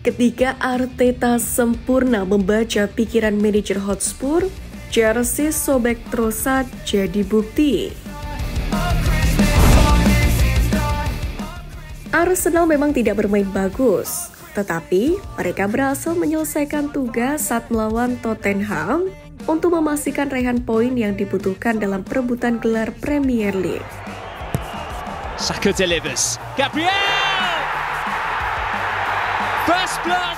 Ketika Arteta sempurna membaca pikiran manajer Hotspur, jersey sobek Trossard jadi bukti. Arsenal memang tidak bermain bagus, tetapi mereka berhasil menyelesaikan tugas saat melawan Tottenham untuk memastikan raihan poin yang dibutuhkan dalam perebutan gelar Premier League. Saka delivers. Gabriel! First blood!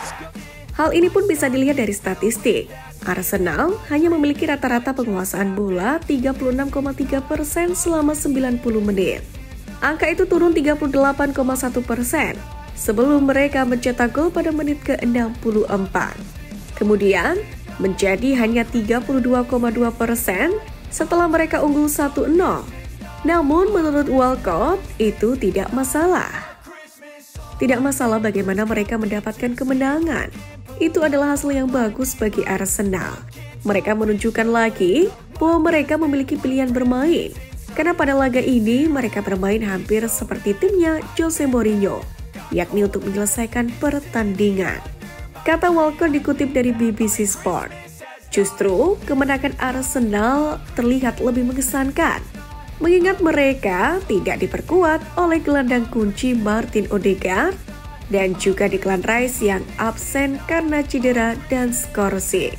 Hal ini pun bisa dilihat dari statistik. Arsenal hanya memiliki rata-rata penguasaan bola 36,3% selama 90 menit. Angka itu turun 38,1% sebelum mereka mencetak gol pada menit ke-64. Kemudian menjadi hanya 32,2% setelah mereka unggul 1-0. Namun menurut Walcott itu tidak masalah. Tidak masalah bagaimana mereka mendapatkan kemenangan. Itu adalah hasil yang bagus bagi Arsenal. Mereka menunjukkan lagi bahwa mereka memiliki pilihan bermain. Karena pada laga ini mereka bermain hampir seperti timnya Jose Mourinho, yakni untuk menyelesaikan pertandingan. Kata Walcott dikutip dari BBC Sport. Justru kemenangan Arsenal terlihat lebih mengesankan, mengingat mereka tidak diperkuat oleh gelandang kunci Martin Odegaard dan juga Declan Rice yang absen karena cedera dan skorsing.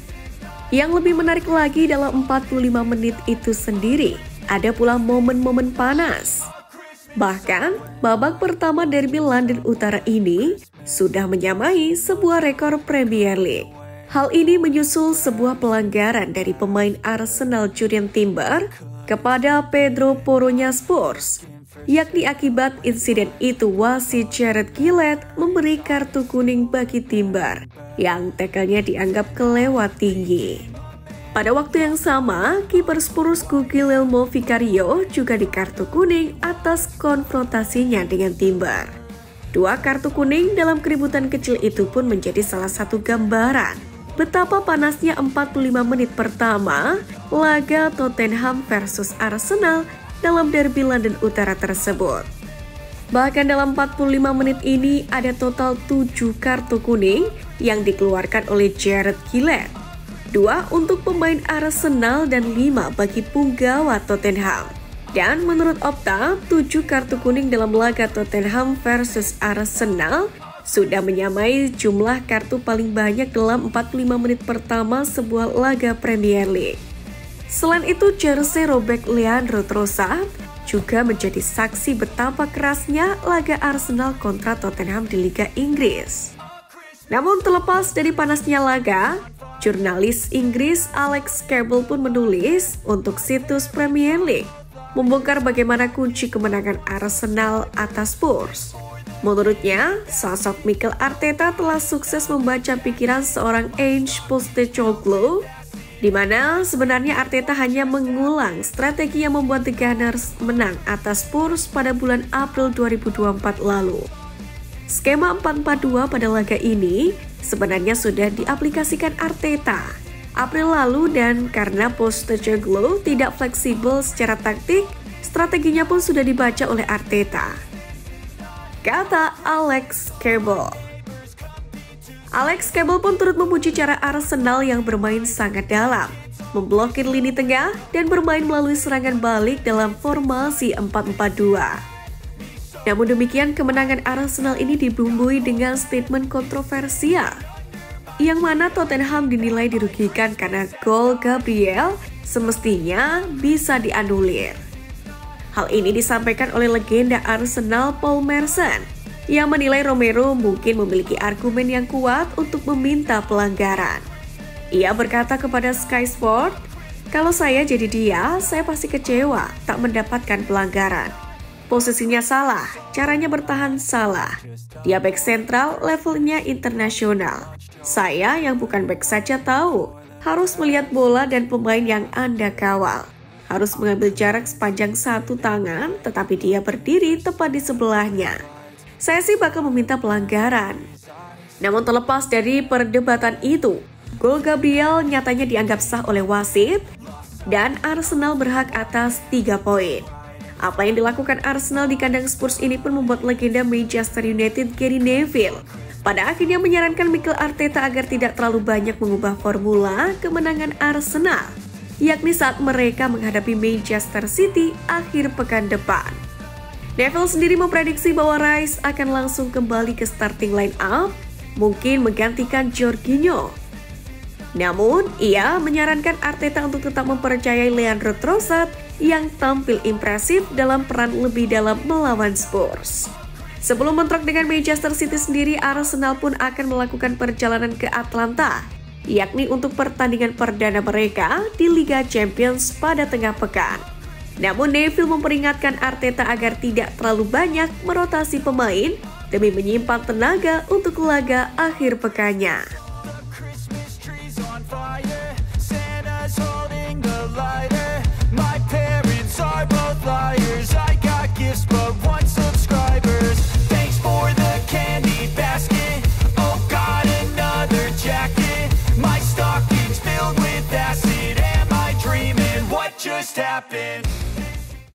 Yang lebih menarik lagi dalam 45 menit itu sendiri, ada pula momen-momen panas. Bahkan, babak pertama derby London Utara ini sudah menyamai sebuah rekor Premier League. Hal ini menyusul sebuah pelanggaran dari pemain Arsenal Jurrien Timber kepada Pedro Porronya Spurs, yakni akibat insiden itu wasit Gareth Gillett memberi kartu kuning bagi Timber yang tackle-nya dianggap kelewat tinggi. Pada waktu yang sama, kiper Spurs Guglielmo Vicario juga di kartu kuning atas konfrontasinya dengan Timber. Dua kartu kuning dalam keributan kecil itu pun menjadi salah satu gambaran betapa panasnya 45 menit pertama laga Tottenham versus Arsenal dalam derby London Utara tersebut. Bahkan dalam 45 menit ini ada total 7 kartu kuning yang dikeluarkan oleh Gareth Gillett. 2 untuk pemain Arsenal dan 5 bagi punggawa Tottenham. Dan menurut Opta, 7 kartu kuning dalam laga Tottenham versus Arsenal sudah menyamai jumlah kartu paling banyak dalam 45 menit pertama sebuah laga Premier League. Selain itu, jersey robek Leandro Trossard juga menjadi saksi betapa kerasnya laga Arsenal kontra Tottenham di Liga Inggris. Namun terlepas dari panasnya laga, jurnalis Inggris Alex Cable pun menulis untuk situs Premier League, membongkar bagaimana kunci kemenangan Arsenal atas Spurs. Menurutnya, sosok Mikel Arteta telah sukses membaca pikiran seorang Ange Postecoglou, di mana sebenarnya Arteta hanya mengulang strategi yang membuat The Gunners menang atas Spurs pada bulan April 2024 lalu. Skema 4-4-2 pada laga ini sebenarnya sudah diaplikasikan Arteta April lalu, dan karena Postecoglou tidak fleksibel secara taktik, strateginya pun sudah dibaca oleh Arteta. Kata Alex Cable. Alex Cable pun turut memuji cara Arsenal yang bermain sangat dalam, memblokir lini tengah dan bermain melalui serangan balik dalam formasi 4-4-2. Namun demikian, kemenangan Arsenal ini dibumbui dengan statement kontroversial, yang mana Tottenham dinilai dirugikan karena gol Gabriel semestinya bisa dianulir. Hal ini disampaikan oleh legenda Arsenal Paul Merson, yang menilai Romero mungkin memiliki argumen yang kuat untuk meminta pelanggaran. Ia berkata kepada Sky Sport, "Kalau saya jadi dia, saya pasti kecewa tak mendapatkan pelanggaran. Posisinya salah, caranya bertahan salah. Dia back sentral levelnya internasional. Saya yang bukan back saja tahu, harus melihat bola dan pemain yang Anda kawal. Harus mengambil jarak sepanjang 1 tangan, tetapi dia berdiri tepat di sebelahnya. Saya sih bakal meminta pelanggaran." Namun terlepas dari perdebatan itu, gol Gabriel nyatanya dianggap sah oleh wasit dan Arsenal berhak atas 3 poin. Apa yang dilakukan Arsenal di kandang Spurs ini pun membuat legenda Manchester United Gary Neville pada akhirnya menyarankan Mikel Arteta agar tidak terlalu banyak mengubah formula kemenangan Arsenal, yakni saat mereka menghadapi Manchester City akhir pekan depan. Neville sendiri memprediksi bahwa Rice akan langsung kembali ke starting line up, mungkin menggantikan Jorginho. Namun, ia menyarankan Arteta untuk tetap mempercayai Leandro Trossard yang tampil impresif dalam peran lebih dalam melawan Spurs. Sebelum mentok dengan Manchester City sendiri, Arsenal pun akan melakukan perjalanan ke Atlanta, yakni untuk pertandingan perdana mereka di Liga Champions pada tengah pekan. Namun Neville memperingatkan Arteta agar tidak terlalu banyak merotasi pemain demi menyimpan tenaga untuk laga akhir pekannya. Happened.